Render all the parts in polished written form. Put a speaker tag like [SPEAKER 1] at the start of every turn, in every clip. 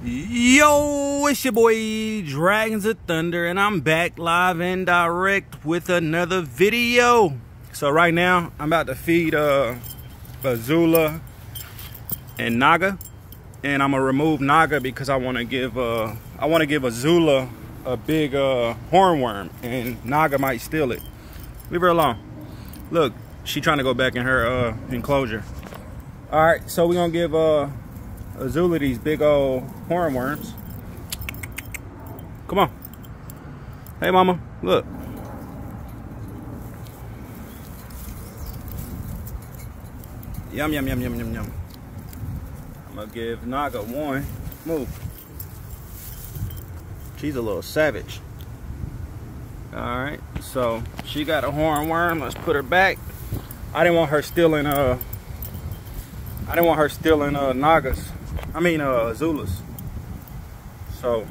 [SPEAKER 1] Yo, it's your boy Dragons of Thunder, and I'm back live and direct with another video. So right now I'm about to feed Azula and Naga, and I'm gonna remove Naga because I want to give Azula a big hornworm, and Naga might steal it. Leave her alone. Look, she trying to go back in her enclosure. All right, so we're gonna give Azula these big old hornworms. Come on. Hey, mama, look. Yum, yum, yum, yum, yum, yum. I'm gonna give Naga one. Move. She's a little savage. All right, so she got a hornworm. Let's put her back. I didn't want her stealing Naga's. Azula's. So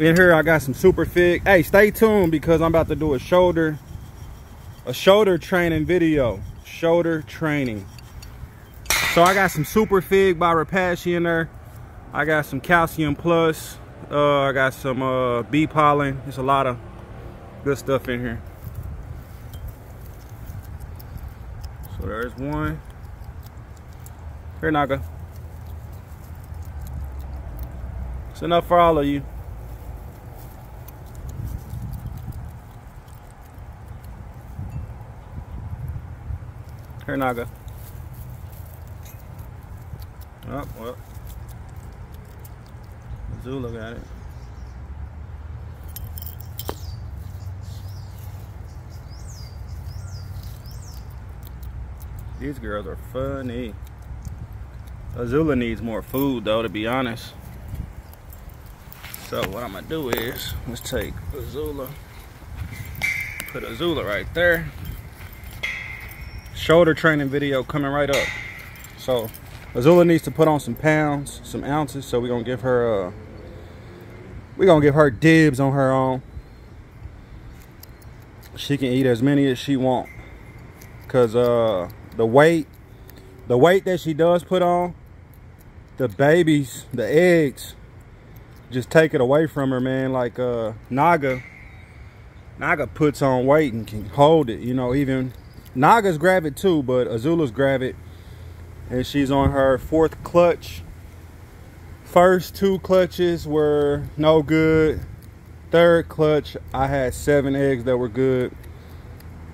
[SPEAKER 1] in here I got some super fig. Hey, stay tuned because I'm about to do a shoulder training video. Shoulder training. So I got some super fig by Rapashi in there. I got some calcium plus. I got some bee pollen. There's a lot of good stuff in here. So there's one. Here, Naga. It's enough for all of you. Here, Naga. Oh, well. Azula got it. These girls are funny. Azula needs more food though, to be honest. So what I'm gonna do is, let's take Azula, put Azula right there. Shoulder training video coming right up. So Azula needs to put on some pounds, some ounces, so we're gonna give her dibs on her own. She can eat as many as she want. Cause the weight that she does put on, the babies, the eggs, just take it away from her, man. Like Naga puts on weight and can hold it, you know. Even Naga's grab it too, but Azula's grab it, and she's on her fourth clutch. First two clutches were no good. Third clutch, I had 7 eggs that were good,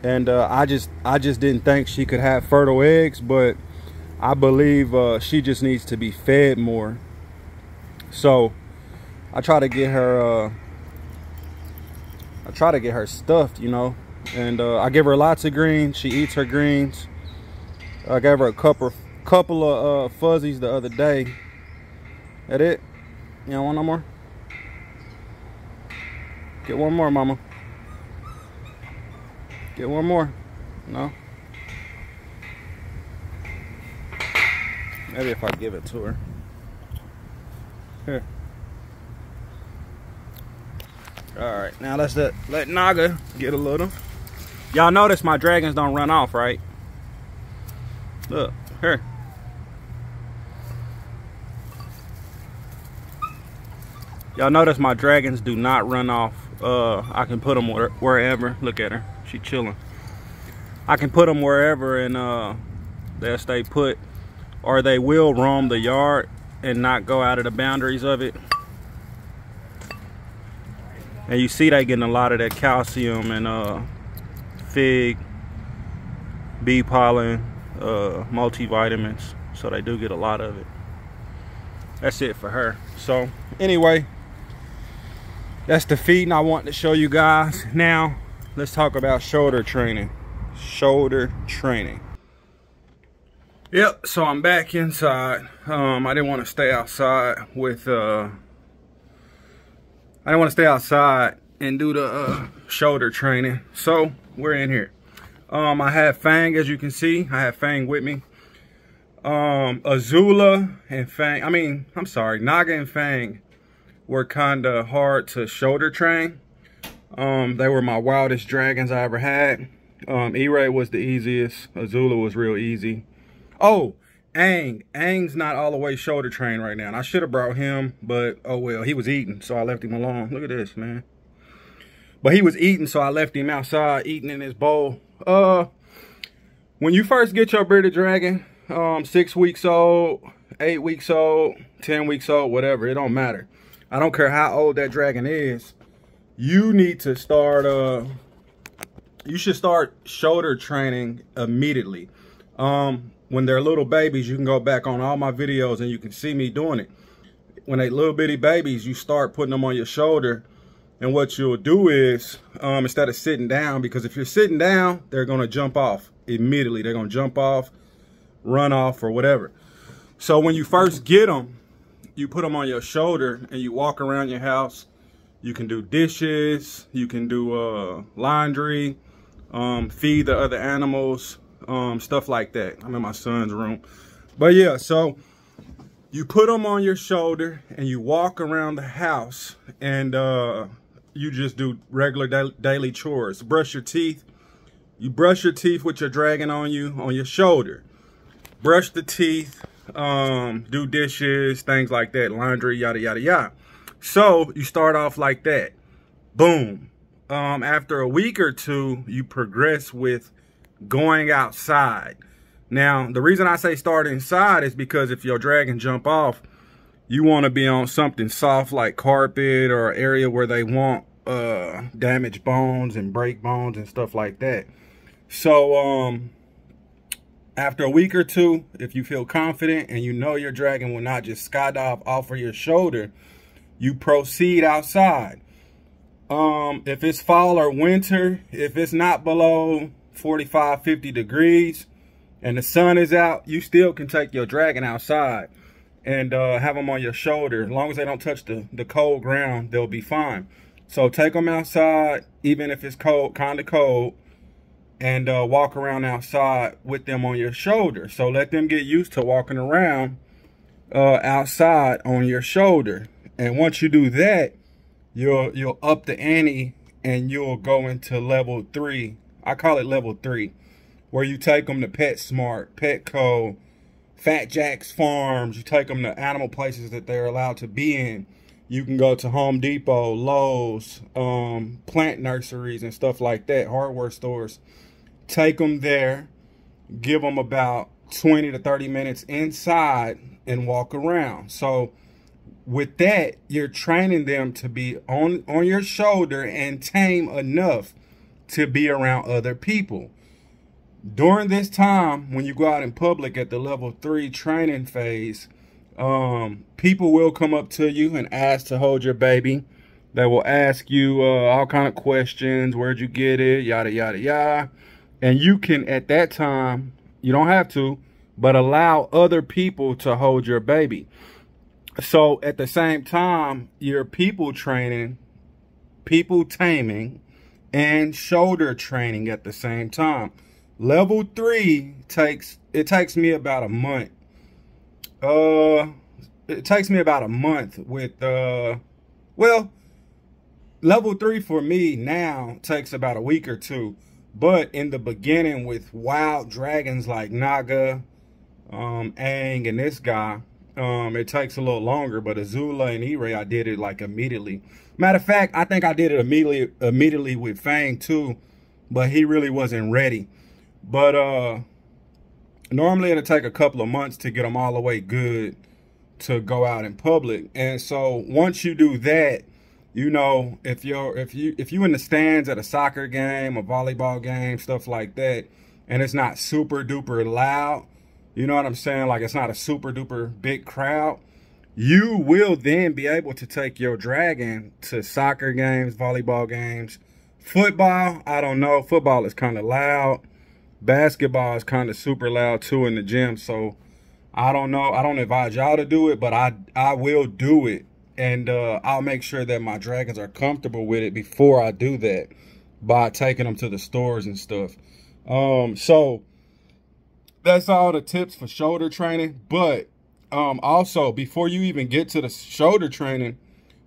[SPEAKER 1] and I just didn't think she could have fertile eggs, but I believe she just needs to be fed more. So I try to get her stuffed, you know, and I give her lots of greens. She eats her greens. I gave her a couple of fuzzies the other day. That it? You don't want no more? Get one more, mama. Get one more. No? Maybe if I give it to her. Here. Alright, now let's let Naga get a little. Y'all notice my dragons don't run off, right? Look, here. Y'all notice my dragons do not run off. I can put them wherever. Look at her. She chilling. I can put them wherever and they'll stay put. Or they will roam the yard and not go out of the boundaries of it. And you see they getting a lot of that calcium and fig, bee pollen, multivitamins. So they do get a lot of it. That's it for her. So anyway, that's the feeding I want to show you guys. Now let's talk about shoulder training. Shoulder training. Yep, so I'm back inside. I didn't want to stay outside with I didn't want to stay outside and do the shoulder training. So we're in here. I have Fang, as you can see. I have Fang with me. Azula and Fang, Naga and Fang were kind of hard to shoulder train. They were my wildest dragons I ever had. E-Ray was the easiest. Azula was real easy. Oh, Aang's not all the way shoulder trained right now. And I should have brought him, but oh well, he was eating, so I left him alone. Look at this, man. But he was eating, so I left him outside eating in his bowl. When you first get your bearded dragon, 6 weeks old, 8 weeks old, 10 weeks old, whatever, it don't matter. I don't care how old that dragon is. You need to start, you should start shoulder training immediately. When they're little babies, you can go back on all my videos and you can see me doing it. When they little bitty babies, you start putting them on your shoulder. And what you'll do is, instead of sitting down, because if you're sitting down, they're going to jump off immediately. They're going to jump off, run off, or whatever. So when you first get them, you put them on your shoulder and you walk around your house. You can do dishes, you can do laundry, feed the other animals, stuff like that. I'm in my son's room. But yeah, so you put them on your shoulder and you walk around the house and you just do regular daily chores. Brush your teeth. You brush your teeth with your dragon on you, on your shoulder. Brush the teeth, do dishes, things like that, laundry, yada, yada, yada. So you start off like that. Boom. After a week or two, you progress with going outside. Now, the reason I say start inside is because if your dragon jump off, you want to be on something soft like carpet or an area where they won't damage bones and break bones and stuff like that. So after a week or two, if you feel confident and you know your dragon will not just skydive off of your shoulder, you proceed outside. If it's fall or winter, if it's not below 45, 50 degrees and the sun is out, you still can take your dragon outside and have them on your shoulder. As long as they don't touch the cold ground, they'll be fine. So take them outside, even if it's cold, kind of cold, and walk around outside with them on your shoulder. So let them get used to walking around outside on your shoulder. And once you do that, you'll up the ante and you'll go into level 3. I call it level 3, where you take them to PetSmart, Petco, Fat Jack's Farms. You take them to animal places that they're allowed to be in. You can go to Home Depot, Lowe's, plant nurseries and stuff like that, hardware stores. Take them there, give them about 20 to 30 minutes inside and walk around. So with that, you're training them to be on your shoulder and tame enough to be around other people. During this time, when you go out in public at the level 3 training phase, people will come up to you and ask to hold your baby. They will ask you all kind of questions. Where'd you get it? Yada, yada, yada. And you can, at that time, you don't have to, but allow other people to hold your baby. So at the same time, you're people training, people taming, and shoulder training at the same time. Level 3 takes me about a month. It takes me about a month with well, level 3 for me now takes about a week or two. But in the beginning with wild dragons like Naga, Aang, and this guy, it takes a little longer. But Azula and Ire, I did it like immediately. Matter of fact, I think I did it immediately with Fang too, but he really wasn't ready. But normally it'll take a couple of months to get them all the way good to go out in public. And so once you do that, you know, if you in the stands at a soccer game, a volleyball game, stuff like that, and it's not super duper loud, you know what I'm saying? Like it's not a super duper big crowd, you will then be able to take your dragon to soccer games, volleyball games, football. I don't know. Football is kind of loud. Basketball is kind of super loud too in the gym. So I don't know. I don't advise y'all to do it, but I will do it. And I'll make sure that my dragons are comfortable with it before I do that by taking them to the stores and stuff. So that's all the tips for shoulder training. But also, before you even get to the shoulder training,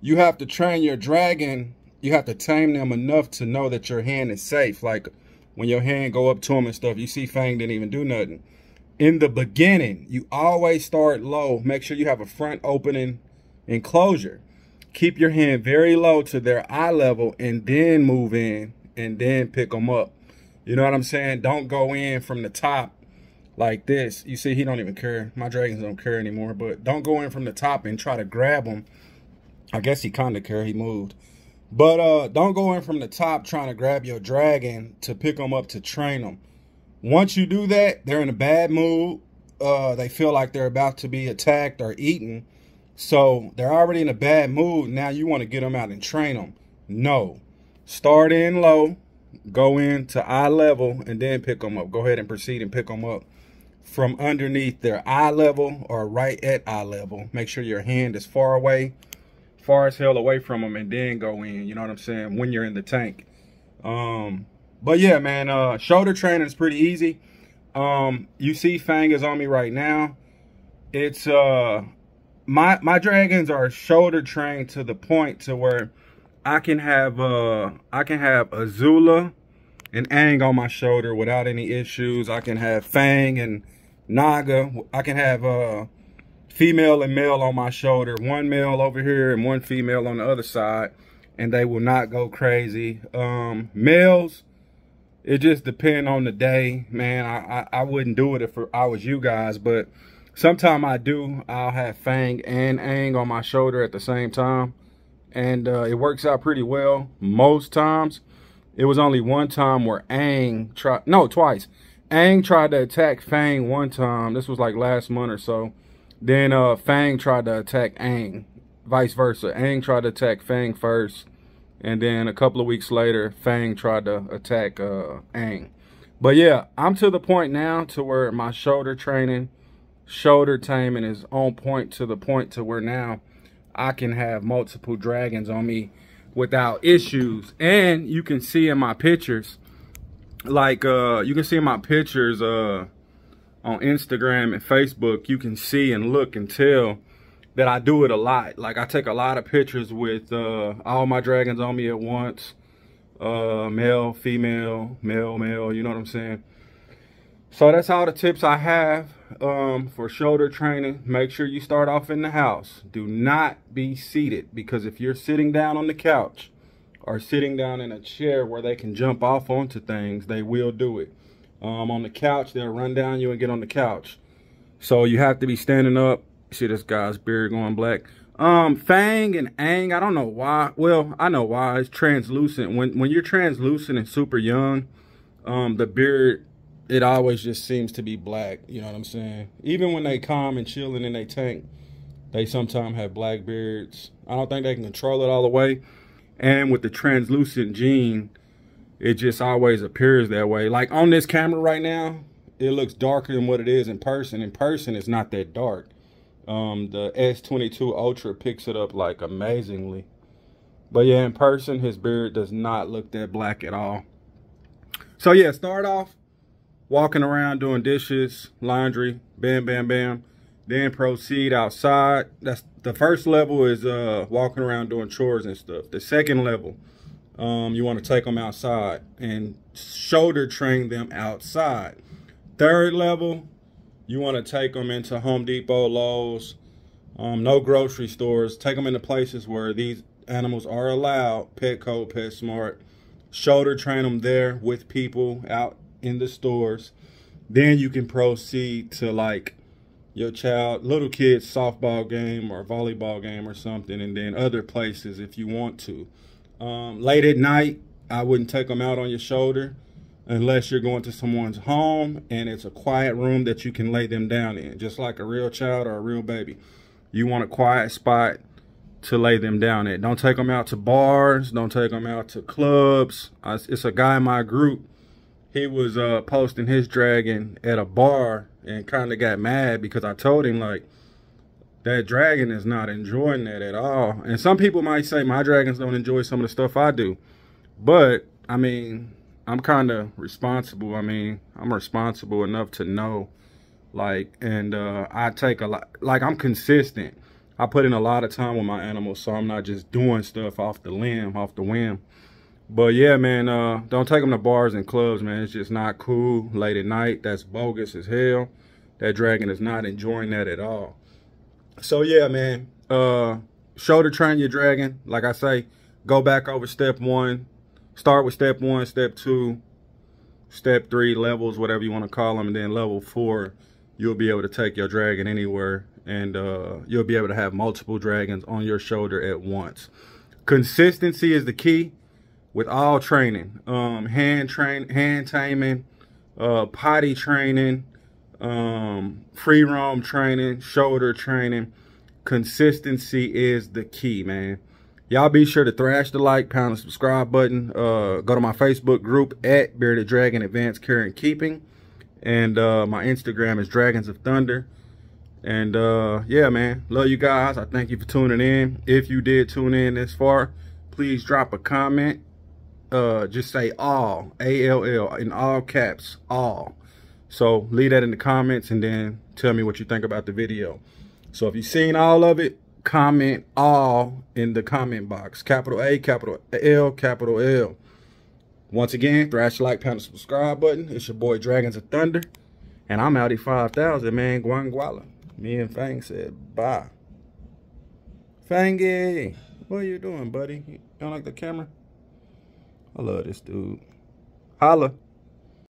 [SPEAKER 1] you have to train your dragon. You have to tame them enough to know that your hand is safe. Like when your hand go up to them and stuff, you see Fang didn't even do nothing. in the beginning, you always start low. Make sure you have a front opening enclosure. Keep your hand very low to their eye level and then move in and then pick them up. You know what I'm saying? Don't go in from the top like this. You see, he don't even care. My dragons don't care anymore, but don't go in from the top and try to grab them. I guess he kind of care, he moved. But don't go in from the top trying to grab your dragon to pick them up to train them. Once you do that, they're in a bad mood. They feel like they're about to be attacked or eaten. So they're already in a bad mood. Now you want to get them out and train them. No. Start in low, go in to eye level, and then pick them up. Go ahead and proceed and pick them up from underneath their eye level or right at eye level. Make sure your hand is far away, far as hell away from them, and then go in. You know what I'm saying? When you're in the tank. But yeah, man, shoulder training is pretty easy. You see Fang is on me right now. It's my dragons are shoulder trained to the point to where I can have Azula and Aang on my shoulder without any issues. I can have Fang and Naga. I can have female and male on my shoulder. One male over here and one female on the other side, and they will not go crazy. Males, it just depends on the day, man. I wouldn't do it if I was you guys, but sometime I do. I'll have Fang and Aang on my shoulder at the same time, and it works out pretty well most times. It was only one time where Aang tried, no, twice. Aang tried to attack Fang one time. This was like last month or so. Then Fang tried to attack Aang, vice versa. Aang tried to attack Fang first, and then a couple of weeks later, Fang tried to attack Aang. But yeah, I'm to the point now to where my shoulder training, shoulder taming is on point to the point to where now I can have multiple dragons on me without issues. And you can see in my pictures, like you can see in my pictures on Instagram and Facebook, you can see and look and tell that I do it a lot. Like I take a lot of pictures with all my dragons on me at once. Male, female, male, male, you know what I'm saying? So that's all the tips I have for shoulder training. Make sure you start off in the house. Do not be seated, because if you're sitting down on the couch or sitting down in a chair where they can jump off onto things, they will do it. On the couch, they'll run down you and get on the couch. So you have to be standing up. See this guy's beard going black. Fang and Aang, I don't know why. Well, I know why. It's translucent. When you're translucent and super young, the beard, it always just seems to be black. You know what I'm saying? Even when they calm and chilling in their tank, they sometimes have black beards. I don't think they can control it all the way. And with the translucent gene, it just always appears that way. Like on this camera right now, it looks darker than what it is in person. In person, it's not that dark. The S22 Ultra picks it up like amazingly. But yeah, in person, his beard does not look that black at all. So yeah, start off walking around doing dishes, laundry, bam, bam, bam. Then proceed outside. That's the first level, is walking around doing chores and stuff. The second level, you want to take them outside and shoulder train them outside. Third level, you want to take them into Home Depot, Lowe's, no grocery stores. Take them into places where these animals are allowed, Petco, PetSmart. Shoulder train them there with people out in the stores. Then you can proceed to like your child, little kid's softball game or volleyball game or something, and then other places if you want to. Late at night, I wouldn't take them out on your shoulder unless you're going to someone's home and it's a quiet room that you can lay them down in, just like a real child or a real baby. You want a quiet spot to lay them down at. Don't take them out to bars. Don't take them out to clubs. It's a guy in my group. He was posting his dragon at a bar and kind of got mad because I told him, like, that dragon is not enjoying that at all. And some people might say my dragons don't enjoy some of the stuff I do. But, I mean, I'm kind of responsible. I mean, I'm responsible enough to know, like, and I take a lot, like, I'm consistent. I put in a lot of time with my animals, so I'm not just doing stuff off the limb, off the whim. But yeah, man, don't take them to bars and clubs, man. It's just not cool late at night. That's bogus as hell. that dragon is not enjoying that at all. So yeah, man, shoulder train your dragon. Like I say, go back over step 1, start with step 1, step 2, step 3, levels, whatever you want to call them, and then level 4, you'll be able to take your dragon anywhere, and you'll be able to have multiple dragons on your shoulder at once. Consistency is the key with all training. Hand taming, potty training, free roam training, shoulder training. Consistency is the key, man. Y'all be sure to thrash the like, pound the subscribe button. Go to my Facebook group at Bearded Dragon Advanced Care and Keeping. And my Instagram is Dragons of Thunder. And yeah, man, love you guys. I thank you for tuning in. If you did tune in this far, please drop a comment. Just say all, A-L-L, in all caps, all. So leave that in the comments and then tell me what you think about the video. So if you've seen all of it, comment all in the comment box. Capital A, capital L, capital L. Once again, thrash the like, pound the subscribe button. It's your boy Dragons of Thunder. And I'm out at 5,000, man. Guanguala. Me and Fang said bye. Fangy, what are you doing, buddy? You don't like the camera? I love this dude. Holla.